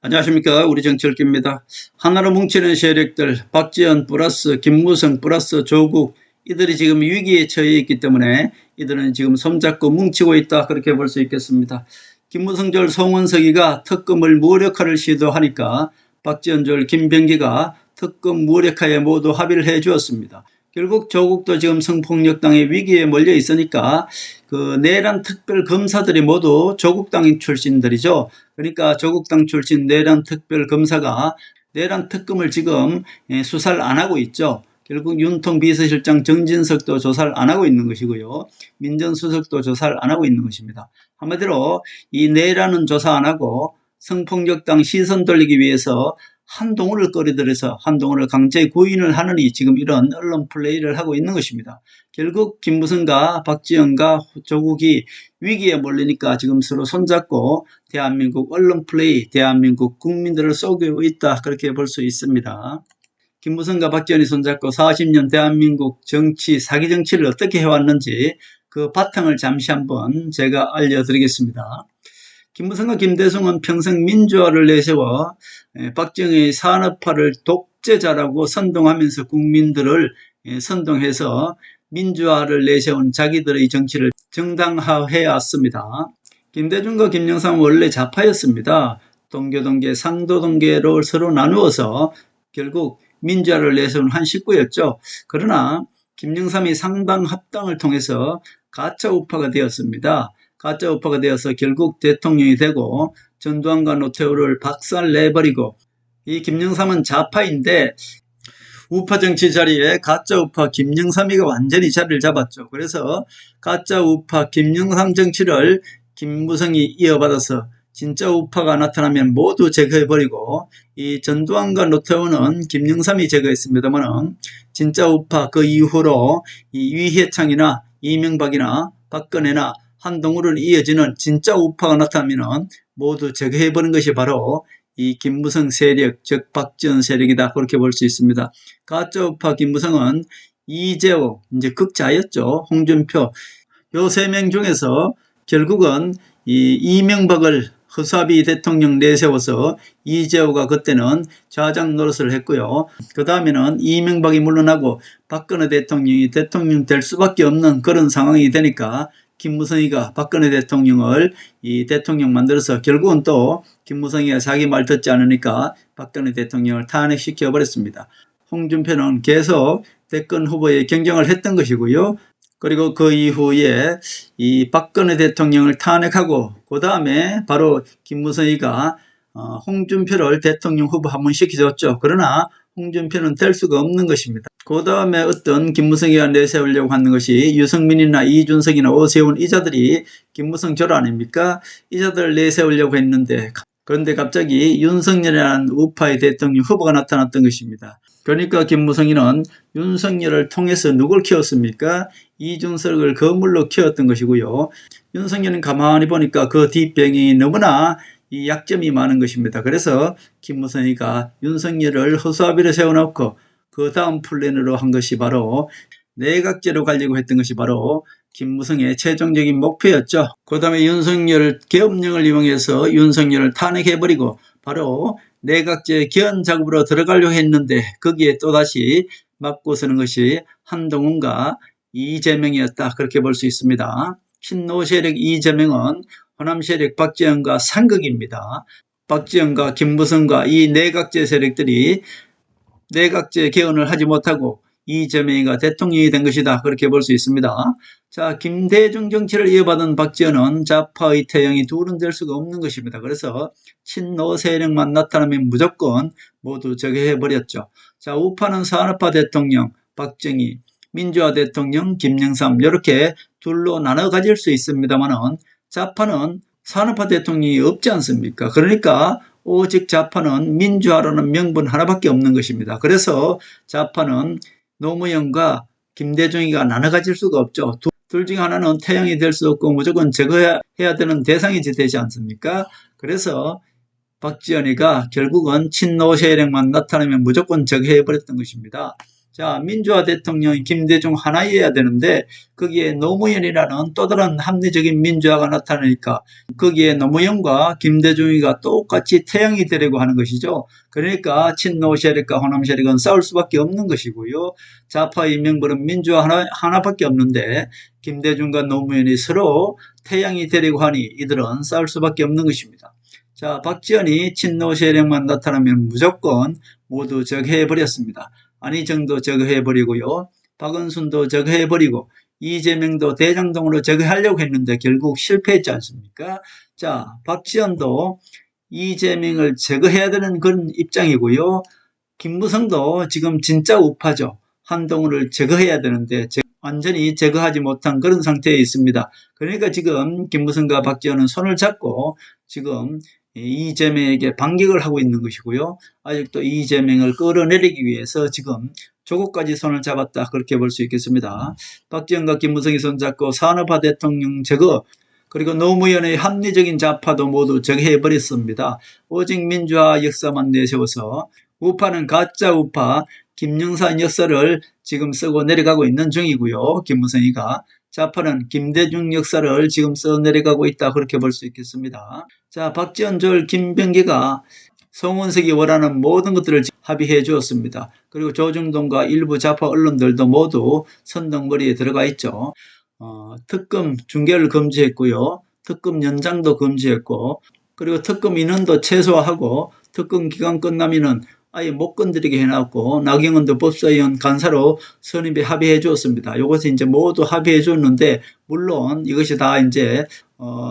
안녕하십니까. 우리 정치읽기입니다. 하나로 뭉치는 세력들 박지원 플러스 김무성 플러스 조국 이들이 지금 위기에 처해 있기 때문에 이들은 지금 손잡고 뭉치고 있다 그렇게 볼 수 있겠습니다. 김무성절 송원석이가 특검을 무력화를 시도하니까 박지원절 김병기가 특검 무력화에 모두 합의를 해 주었습니다. 결국 조국도 지금 성폭력당의 위기에 몰려 있으니까 그 내란 특별 검사들이 모두 조국당 출신들이죠. 그러니까 조국당 출신 내란 특별 검사가 내란 특검을 지금 수사를 안 하고 있죠. 결국 윤통 비서실장 정진석도 조사를 안 하고 있는 것이고요. 민정수석도 조사를 안 하고 있는 것입니다. 한마디로 이 내란은 조사 안 하고 성폭력당 시선 돌리기 위해서 한동훈을 꺼리들여서 한동훈을 강제 구인을 하느니 지금 이런 언론 플레이를 하고 있는 것입니다. 결국 김무성과 박지원과 조국이 위기에 몰리니까 지금 서로 손잡고 대한민국 언론 플레이, 대한민국 국민들을 속이고 있다 그렇게 볼 수 있습니다. 김무성과 박지원이 손잡고 40년 대한민국 정치, 사기 정치를 어떻게 해왔는지 그 바탕을 잠시 한번 제가 알려드리겠습니다. 김무성과 김대중은 평생 민주화를 내세워 박정희의 산업화를 독재자라고 선동하면서 국민들을 선동해서 민주화를 내세운 자기들의 정치를 정당화해 왔습니다. 김대중과 김영삼은 원래 좌파였습니다. 동교동계, 상도동계로 서로 나누어서 결국 민주화를 내세운 한 식구였죠. 그러나 김영삼이 상당 합당을 통해서 가짜 우파가 되었습니다. 가짜 우파가 되어서 결국 대통령이 되고 전두환과 노태우를 박살내버리고 이 김영삼은 좌파인데 우파 정치 자리에 가짜 우파 김영삼이가 완전히 자리를 잡았죠. 그래서 가짜 우파 김영삼 정치를 김무성이 이어받아서 진짜 우파가 나타나면 모두 제거해버리고 이 전두환과 노태우는 김영삼이 제거했습니다만 진짜 우파 그 이후로 이 유해창이나 이명박이나 박근혜나 한동훈을 이어지는 진짜 우파가 나타나면 모두 제거해버린 것이 바로 이 김무성 세력, 즉 박지원 세력이다 그렇게 볼 수 있습니다. 가짜 우파 김무성은 이재호, 이제 극자였죠. 홍준표 요 세 명 중에서 결국은 이 이명박을 허수아비 대통령 내세워서 이재호가 그때는 좌장 노릇을 했고요. 그 다음에는 이명박이 물러나고 박근혜 대통령이 대통령 될 수밖에 없는 그런 상황이 되니까 김무성이가 박근혜 대통령을 이 대통령 만들어서 결국은 또 김무성이가 자기 말 듣지 않으니까 박근혜 대통령을 탄핵시켜 버렸습니다. 홍준표는 계속 대권 후보에 경쟁을 했던 것이고요. 그리고 그 이후에 이 박근혜 대통령을 탄핵하고 그 다음에 바로 김무성이가 홍준표를 대통령 후보 한번 시켜줬죠. 그러나 홍준표는 될 수가 없는 것입니다. 그 다음에 어떤 김무성이가 내세우려고 하는 것이 유승민이나 이준석이나 오세훈 이자들이 김무성 절 아닙니까? 이자들을 내세우려고 했는데 그런데 갑자기 윤석열이라는 우파의 대통령 후보가 나타났던 것입니다. 그러니까 김무성이는 윤석열을 통해서 누굴 키웠습니까? 이준석을 거물로 키웠던 것이고요. 윤석열은 가만히 보니까 그 뒷병이 너무나 이 약점이 많은 것입니다. 그래서 김무성이가 윤석열을 허수아비로 세워놓고 그 다음 플랜으로 한 것이 바로 내각제로 가려고 했던 것이 바로 김무성의 최종적인 목표였죠. 그 다음에 윤석열 계엄령을 이용해서 윤석열을 탄핵해버리고 바로 내각제 개헌 작업으로 들어가려고 했는데 거기에 또다시 맞고 서는 것이 한동훈과 이재명이었다 그렇게 볼 수 있습니다. 친노 세력 이재명은 호남 세력 박지원과 상극입니다. 박지원과 김무성과 이 내각제 세력들이 내각제 개헌을 하지 못하고 이재명이가 대통령이 된 것이다 그렇게 볼 수 있습니다. 자, 김대중 정치를 이어받은 박지원은 좌파의 태양이 둘은 될 수가 없는 것입니다. 그래서 친노 세력만 나타나면 무조건 모두 제거해버렸죠. 자, 우파는 산업화 대통령 박정희, 민주화 대통령 김영삼 이렇게 둘로 나눠 가질 수 있습니다만 좌파는 산업화 대통령이 없지 않습니까? 그러니까 오직 좌파는 민주화라는 명분 하나밖에 없는 것입니다. 그래서 좌파는 노무현과 김대중이가 나눠 가질 수가 없죠. 둘 중에 하나는 태양이 될 수 없고 무조건 제거해야 되는 대상이 되지 않습니까? 그래서 박지원이가 결국은 친노 세력만 나타나면 무조건 제거해버렸던 것입니다. 자, 민주화 대통령 김대중 하나여야 되는데 거기에 노무현이라는 또 다른 합리적인 민주화가 나타나니까 거기에 노무현과 김대중이가 똑같이 태양이 되려고 하는 것이죠. 그러니까 친노 세력과 호남 세력은 싸울 수밖에 없는 것이고요. 좌파의 명분은 민주화 하나밖에 없는데 김대중과 노무현이 서로 태양이 되려고 하니 이들은 싸울 수밖에 없는 것입니다. 자, 박지원이 친노 세력만 나타나면 무조건 모두 적해버렸습니다. 안희정도 제거해버리고요. 박은순도 제거해버리고 이재명도 대장동으로 제거하려고 했는데 결국 실패했지 않습니까? 자, 박지원도 이재명을 제거해야 되는 그런 입장이고요. 김무성도 지금 진짜 우파죠. 한동훈을 제거해야 되는데 완전히 제거하지 못한 그런 상태에 있습니다. 그러니까 지금 김무성과 박지원은 손을 잡고 지금 이재명에게 반격을 하고 있는 것이고요. 아직도 이재명을 끌어내리기 위해서 지금 조국까지 손을 잡았다, 그렇게 볼 수 있겠습니다. 박지원과 김무성이 손잡고 산업화 대통령 제거, 그리고 노무현의 합리적인 좌파도 모두 제거해버렸습니다. 오직 민주화 역사만 내세워서 우파는 가짜 우파 김영삼 역사를 지금 쓰고 내려가고 있는 중이고요. 김무성이가. 좌파는 김대중 역사를 지금 써 내려가고 있다, 그렇게 볼 수 있겠습니다. 자, 박지원, 조을, 김병기가 송원석이 원하는 모든 것들을 합의해 주었습니다. 그리고 조중동과 일부 좌파 언론들도 모두 선동머리에 들어가 있죠. 특검 중계를 금지했고요. 특검 연장도 금지했고, 그리고 특검 인원도 최소화하고 특검 기간 끝나면은 아예 못 건드리게 해놨고, 나경원도 법사위원 간사로 선임에 합의해 주었습니다. 이것을 이제 모두 합의해 줬는데, 물론 이것이 다 이제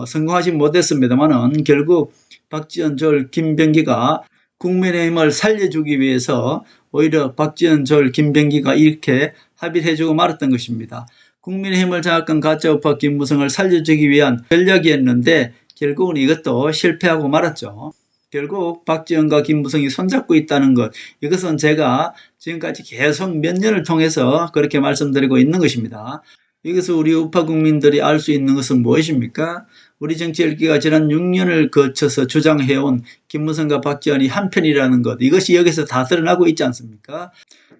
성공하지 못했습니다만은 결국 박지원, 조을, 김병기가 국민의힘을 살려주기 위해서 오히려 박지원, 조을, 김병기가 이렇게 합의를 해주고 말았던 것입니다. 국민의힘을 장악한 가짜우파 김무성을 살려주기 위한 전략이었는데 결국은 이것도 실패하고 말았죠. 결국 박지원과 김무성이 손잡고 있다는 것, 이것은 제가 지금까지 계속 몇 년을 통해서 그렇게 말씀드리고 있는 것입니다. 여기서 우리 우파 국민들이 알 수 있는 것은 무엇입니까? 우리 정치 열기가 지난 6년을 거쳐서 주장해온 김무성과 박지원이 한편이라는 것, 이것이 여기서 다 드러나고 있지 않습니까?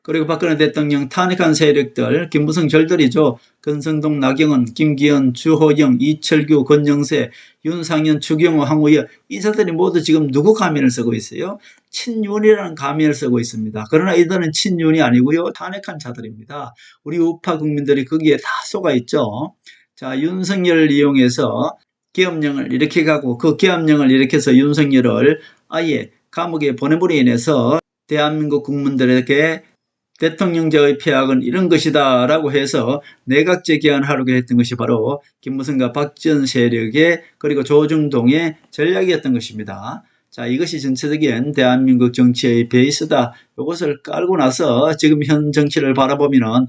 그리고 박근혜 대통령 탄핵한 세력들, 김무성 절들이죠. 권성동, 나경원, 김기현, 주호영, 이철규, 권영세, 윤상현, 추경호, 황우여, 이사들이 모두 지금 누구 가면을 쓰고 있어요? 친윤이라는 가면을 쓰고 있습니다. 그러나 이들은 친윤이 아니고요, 탄핵한 자들입니다. 우리 우파 국민들이 거기에 다 속아 있죠. 자, 윤석열을 이용해서 계엄령을 이렇게 가고 그 계엄령을 일으켜서 윤석열을 아예 감옥에 보내므로 인해서 대한민국 국민들에게 대통령제의 폐악은 이런 것이다 라고 해서 내각제 개헌하려고 했던 것이 바로 김무성과 박지원 세력의, 그리고 조중동의 전략이었던 것입니다. 자, 이것이 전체적인 대한민국 정치의 베이스다. 이것을 깔고 나서 지금 현 정치를 바라보면은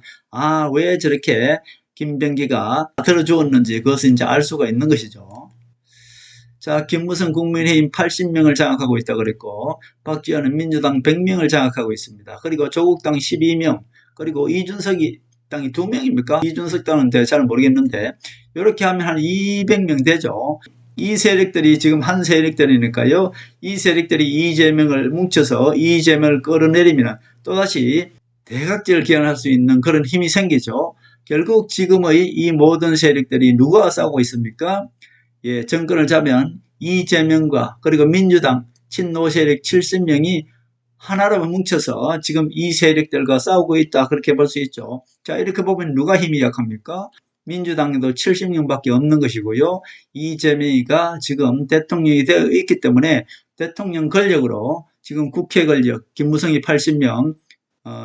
왜 저렇게 김병기가 들어주었는지 그것을 이제 알 수가 있는 것이죠. 자, 김무성 국민의힘 80명을 장악하고 있다 그랬고, 박지원은 민주당 100명을 장악하고 있습니다. 그리고 조국당 12명, 그리고 이준석이 당이 2명입니까? 이준석 당은 잘 모르겠는데, 이렇게 하면 한 200명 되죠. 이 세력들이 지금 한 세력들이니까요. 이 세력들이 이재명을 뭉쳐서 이재명을 끌어내리면 또다시 대각제를 기원할 수 있는 그런 힘이 생기죠. 결국 지금의 이 모든 세력들이 누가 싸우고 있습니까? 정권을 잡으면 이재명과 그리고 민주당 친노 세력 70명이 하나로 뭉쳐서 지금 이 세력들과 싸우고 있다, 그렇게 볼 수 있죠. 자, 이렇게 보면 누가 힘이 약합니까? 민주당도 70명밖에 없는 것이고요. 이재명이가 지금 대통령이 되어 있기 때문에 대통령 권력으로 지금 국회 권력, 김무성이 80명,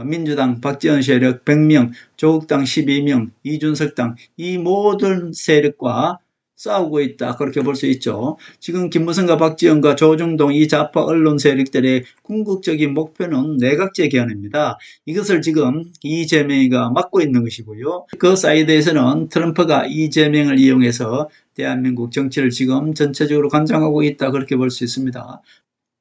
민주당 박지원 세력 100명, 조국당 12명, 이준석 당, 이 모든 세력과 싸우고 있다, 그렇게 볼 수 있죠. 지금 김무성과 박지원과 조중동 이 좌파 언론 세력들의 궁극적인 목표는 내각제 개헌입니다. 이것을 지금 이재명이가 막고 있는 것이고요. 그 사이드에서는 트럼프가 이재명을 이용해서 대한민국 정치를 지금 전체적으로 관장하고 있다, 그렇게 볼 수 있습니다.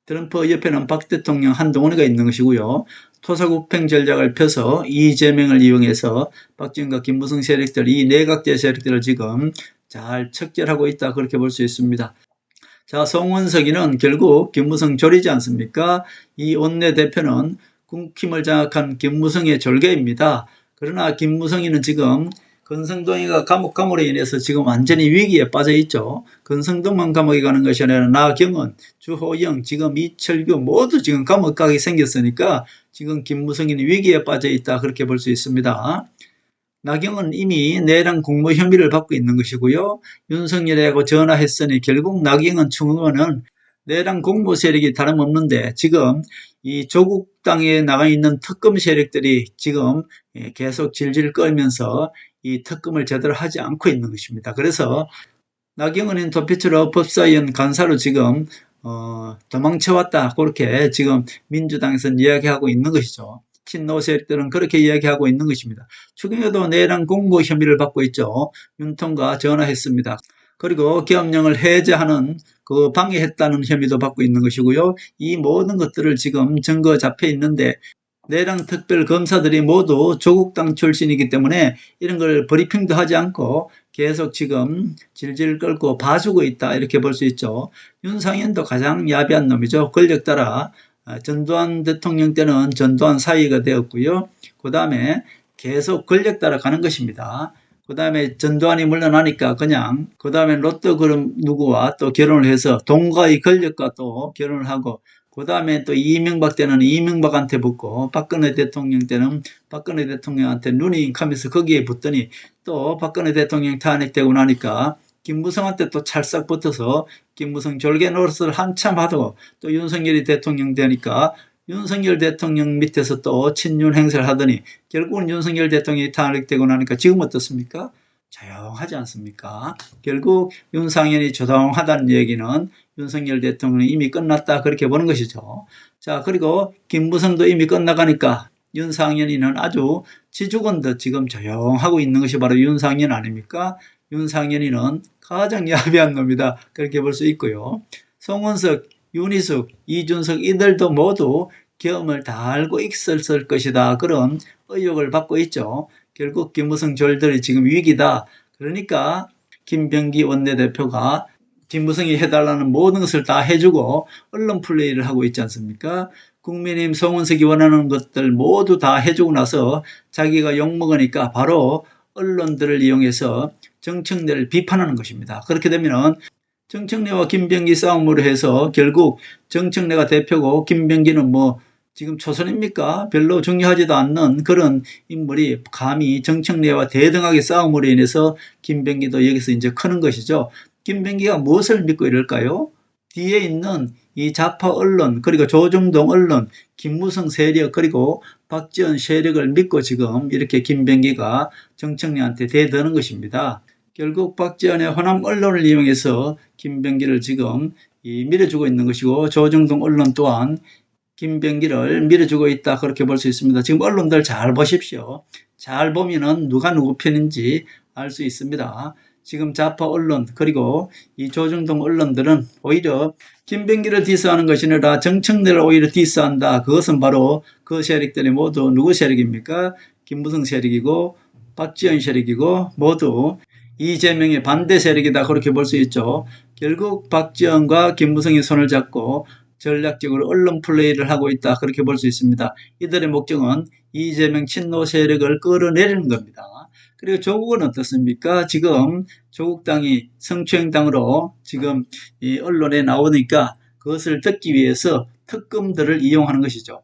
트럼프 옆에는 박 대통령 한동훈이가 있는 것이고요. 토사구팽 전략을 펴서 이재명을 이용해서 박지원과 김무성 세력들, 이 내각제 세력들을 지금 잘 척결하고 있다, 그렇게 볼 수 있습니다. 자, 송원석이는 결국 김무성 조리지 않습니까? 이 원내대표는 국힘을 장악한 김무성의 졸개입니다. 그러나 김무성이는 지금 권성동이가 감옥감으로 인해서 지금 완전히 위기에 빠져 있죠. 권성동만 감옥에 가는 것이 아니라 나경원, 주호영, 지금 이철규 모두 지금 감옥 가게 생겼으니까 지금 김무성이는 위기에 빠져 있다, 그렇게 볼 수 있습니다. 나경원은 이미 내란 공모 혐의를 받고 있는 것이고요. 윤석열하고 전화했으니 결국 나경원 충원은 내란 공모 세력이 다름없는데 지금 이 조국 땅에 나가 있는 특검 세력들이 지금 계속 질질 끌면서 이 특검을 제대로 하지 않고 있는 것입니다. 그래서 나경원은 도피처로 법사위원 간사로 지금 도망쳐왔다, 그렇게 지금 민주당에서는 이야기하고 있는 것이죠. 친노 세력들은 그렇게 이야기하고 있는 것입니다. 추경호도 내란 공모 혐의를 받고 있죠. 윤통과 전화했습니다. 그리고 계엄령을 해제하는 그 방해했다는 혐의도 받고 있는 것이고요. 이 모든 것들을 지금 증거 잡혀 있는데 내란 특별 검사들이 모두 조국당 출신이기 때문에 이런 걸 브리핑도 하지 않고 계속 지금 질질 끌고 봐주고 있다, 이렇게 볼 수 있죠. 윤상현도 가장 야비한 놈이죠. 권력 따라 전두환 대통령 때는 전두환 사위가 되었고요. 그 다음에 계속 권력 따라 가는 것입니다. 그 다음에 전두환이 물러나니까 그냥 그 다음에 로또 그룹 누구와 또 결혼을 해서 동가의 권력과 또 결혼을 하고, 그 다음에 또 이명박 때는 이명박한테 붙고, 박근혜 대통령 때는 박근혜 대통령한테 누닝하면서 거기에 붙더니 또 박근혜 대통령 탄핵되고 나니까 김무성한테 또 찰싹 붙어서 김무성 졸개 노릇을 한참 하고, 또 윤석열이 대통령 되니까 윤석열 대통령 밑에서 또 친윤 행세를 하더니 결국은 윤석열 대통령이 탄핵되고 나니까 지금 어떻습니까? 조용하지 않습니까? 결국 윤상현이 조용하다는 얘기는 윤석열 대통령이 이미 끝났다, 그렇게 보는 것이죠. 자, 그리고 김무성도 이미 끝나가니까 윤상현이는 아주 지죽은 듯 지금 조용하고 있는 것이 바로 윤상현 아닙니까? 윤상현이는 가장 야비한 놈이다, 그렇게 볼 수 있고요. 송원석, 윤희숙, 이준석 이들도 모두 계엄을 다 알고 있었을 것이다, 그런 의혹을 받고 있죠. 결국 김무성 졸들이 지금 위기다. 그러니까 김병기 원내대표가 김무성이 해달라는 모든 것을 다 해주고 언론 플레이를 하고 있지 않습니까? 국민의힘 송원석이 원하는 것들 모두 다 해주고 나서 자기가 욕먹으니까 바로 언론들을 이용해서 정청래를 비판하는 것입니다. 그렇게 되면은 정청래와 김병기 싸움으로 해서 결국 정청래가 대표고 김병기는 뭐 지금 초선입니까? 별로 중요하지도 않는 그런 인물이 감히 정청래와 대등하게 싸움으로 인해서 김병기도 여기서 이제 크는 것이죠. 김병기가 무엇을 믿고 이럴까요? 뒤에 있는 이 좌파 언론, 그리고 조중동 언론, 김무성 세력, 그리고 박지원 세력을 믿고 지금 이렇게 김병기가 정청래한테 대드는 것입니다. 결국 박지원의 호남 언론을 이용해서 김병기를 지금 밀어주고 있는 것이고, 조중동 언론 또한 김병기를 밀어주고 있다, 그렇게 볼 수 있습니다. 지금 언론들 잘 보십시오. 잘 보면은 누가 누구 편인지 알 수 있습니다. 지금 좌파 언론 그리고 이 조중동 언론들은 오히려 김병기를 디스하는 것이 아니라 정청래를 오히려 디스한다. 그것은 바로 그 세력들이 모두 누구 세력입니까? 김무성 세력이고 박지원 세력이고 모두 이재명의 반대 세력이다, 그렇게 볼 수 있죠. 결국 박지원과 김무성이 손을 잡고 전략적으로 언론 플레이를 하고 있다, 그렇게 볼 수 있습니다. 이들의 목적은 이재명 친노 세력을 끌어내리는 겁니다. 그리고 조국은 어떻습니까? 지금 조국당이 성추행당으로 지금 이 언론에 나오니까 그것을 듣기 위해서 특검들을 이용하는 것이죠.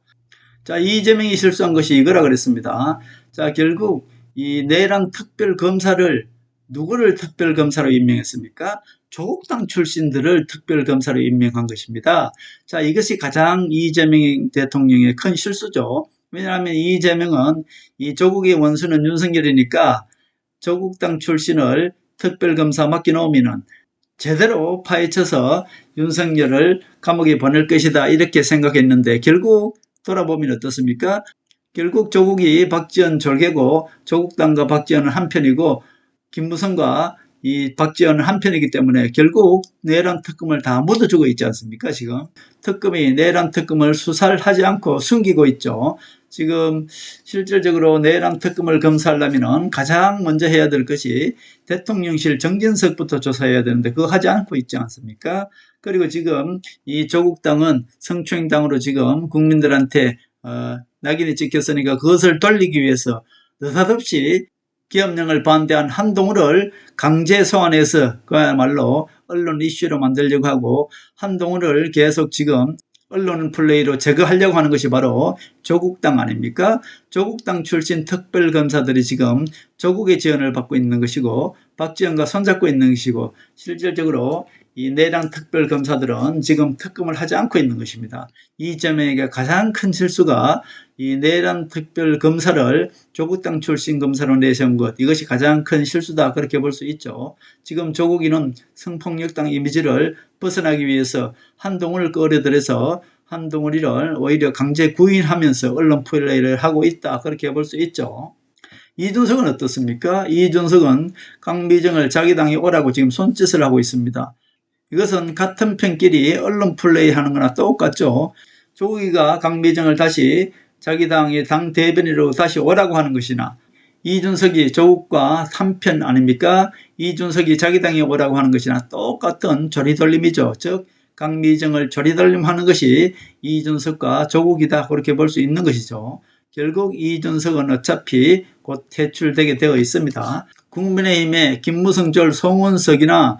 자, 이재명이 실수한 것이 이거라 그랬습니다. 자, 결국 이 내란 특별검사를 누구를 특별검사로 임명했습니까? 조국당 출신들을 특별검사로 임명한 것입니다. 자, 이것이 가장 이재명 대통령의 큰 실수죠. 왜냐하면 이재명은 이 조국의 원수는 윤석열이니까 조국당 출신을 특별검사 맡겨놓으면 제대로 파헤쳐서 윤석열을 감옥에 보낼 것이다, 이렇게 생각했는데 결국 돌아보면 어떻습니까? 결국 조국이 박지원 졸개고 조국당과 박지원은 한편이고 김무성과 이 박지원은 한편이기 때문에 결국 내란 특검을 다 묻어주고 있지 않습니까? 지금 특검이 내란 특검을 수사를 하지 않고 숨기고 있죠. 지금 실질적으로 내란 특검을 검사하려면 가장 먼저 해야 될 것이 대통령실 정진석부터 조사해야 되는데 그거 하지 않고 있지 않습니까? 그리고 지금 이 조국당은 성추행당으로 지금 국민들한테 낙인이 찍혔으니까 그것을 돌리기 위해서 느닷없이 기업령을 반대한 한동훈을 강제 소환해서 그야말로 언론 이슈로 만들려고 하고 한동훈을 계속 지금 언론 플레이로 제거하려고 하는 것이 바로 조국당 아닙니까? 조국당 출신 특별검사들이 지금 조국의 지원을 받고 있는 것이고 박지원과 손잡고 있는 것이고 실질적으로 이 내당 특별검사들은 지금 특검을 하지 않고 있는 것입니다. 이재명에게 가장 큰 실수가 이 내란 특별검사를 조국당 출신 검사로 내세운 것, 이것이 가장 큰 실수다 그렇게 볼 수 있죠. 지금 조국이는 성폭력당 이미지를 벗어나기 위해서 한동훈을 끌어들여서 한동훈이를 오히려 강제 구인하면서 언론 플레이를 하고 있다 그렇게 볼 수 있죠. 이준석은 어떻습니까? 이준석은 강미정을 자기 당에 오라고 지금 손짓을 하고 있습니다. 이것은 같은 편끼리 언론 플레이 하는 거나 똑같죠. 조국이가 강미정을 다시 자기 당의 당 대변인으로 다시 오라고 하는 것이나 이준석이 조국과 한편 아닙니까? 이준석이 자기 당에 오라고 하는 것이나 똑같은 조리돌림이죠. 즉 강미정을 조리돌림하는 것이 이준석과 조국이다 그렇게 볼 수 있는 것이죠. 결국 이준석은 어차피 곧 퇴출되게 되어 있습니다. 국민의힘의 김무성, 송원석이나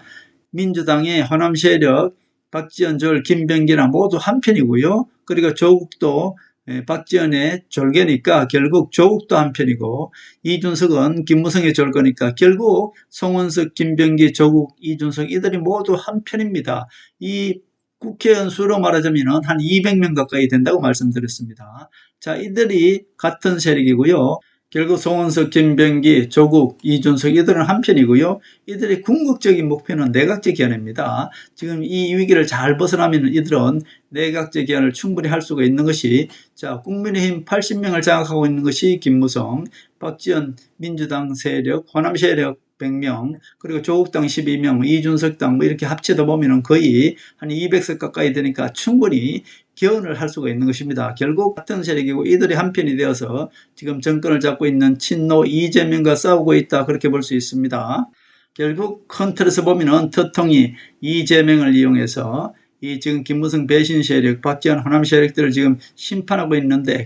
민주당의 호남세력, 박지원, 김병기나 모두 한편이고요. 그리고 조국도 박지원의 졸개니까 결국 조국도 한편이고 이준석은 김무성의 졸거니까 결국 송원석, 김병기, 조국, 이준석 이들이 모두 한편입니다. 이 국회의원 수로 말하자면 한 200명 가까이 된다고 말씀드렸습니다. 자, 이들이 같은 세력이고요. 결국 송원석, 김병기, 조국, 이준석 이들은 한편이고요. 이들의 궁극적인 목표는 내각제 기한입니다. 지금 이 위기를 잘 벗어나면 이들은 내각제 기한을 충분히 할 수가 있는 것이 자 국민의힘 80명을 장악하고 있는 것이 김무성, 박지원 민주당 세력, 호남 세력 100명, 그리고 조국당 12명, 이준석당 뭐 이렇게 합쳐다 보면 거의 한 200석 가까이 되니까 충분히 개헌을 할 수가 있는 것입니다. 결국 같은 세력이고 이들이 한편이 되어서 지금 정권을 잡고 있는 친노 이재명과 싸우고 있다 그렇게 볼 수 있습니다. 결국 큰 틀에서 보면은特통이 이재명을 이용해서 이 지금 김무성 배신 세력, 박지원 호남 세력들을 지금 심판하고 있는데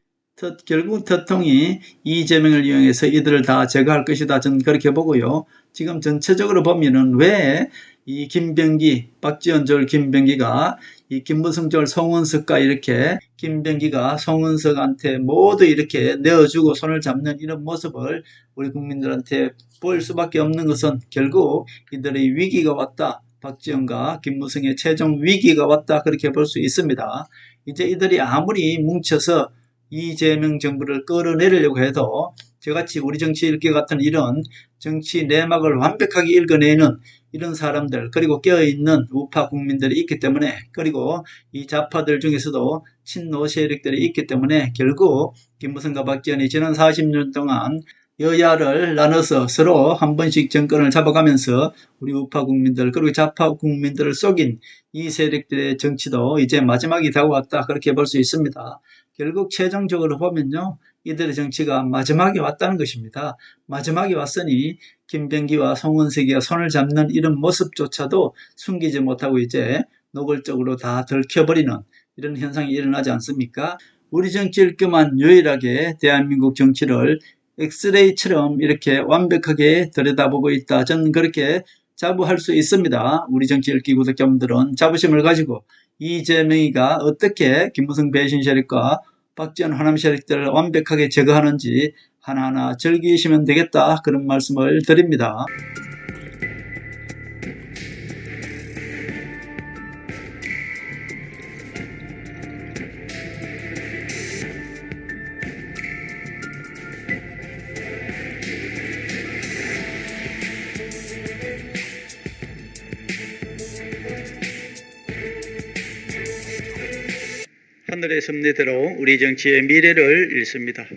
결국特통이 이재명을 이용해서 이들을 다 제거할 것이다. 저는 그렇게 보고요. 지금 전체적으로 보면은 왜 이 김병기, 박지원 김병기가 이 김무성 송원석과 이렇게 김병기가 송원석한테 모두 이렇게 내어주고 손을 잡는 이런 모습을 우리 국민들한테 보일 수밖에 없는 것은 결국 이들의 위기가 왔다. 박지원과 김무성의 최종 위기가 왔다. 그렇게 볼 수 있습니다. 이제 이들이 아무리 뭉쳐서 이재명 정부를 끌어내리려고 해도 저같이 우리 정치 읽기 같은 이런 정치 내막을 완벽하게 읽어내는 이런 사람들 그리고 깨어있는 우파 국민들이 있기 때문에 그리고 이 좌파들 중에서도 친노 세력들이 있기 때문에 결국 김무성과 박지원이 지난 40년 동안 여야를 나눠서 서로 한 번씩 정권을 잡아가면서 우리 우파 국민들 그리고 좌파 국민들을 속인 이 세력들의 정치도 이제 마지막이 다가왔다 그렇게 볼 수 있습니다. 결국 최종적으로 보면요. 이들의 정치가 마지막에 왔다는 것입니다. 마지막에 왔으니 김병기와 송원석이가 손을 잡는 이런 모습조차도 숨기지 못하고 이제 노골적으로 다 들켜버리는 이런 현상이 일어나지 않습니까? 우리 정치일 그만 유일하게 대한민국 정치를 엑스레이처럼 이렇게 완벽하게 들여다보고 있다. 저는 그렇게 자부할 수 있습니다. 우리 정치 읽기 구독자분들은 자부심을 가지고 이재명이가 어떻게 김무성 배신 세력과 박지원 호남 세력들을 완벽하게 제거하는지 하나하나 즐기시면 되겠다. 그런 말씀을 드립니다. 하늘의 섭리대로 우리 정치의 미래를 읽습니다.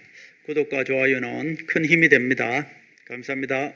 구독과 좋아요는 큰 힘이 됩니다. 감사합니다.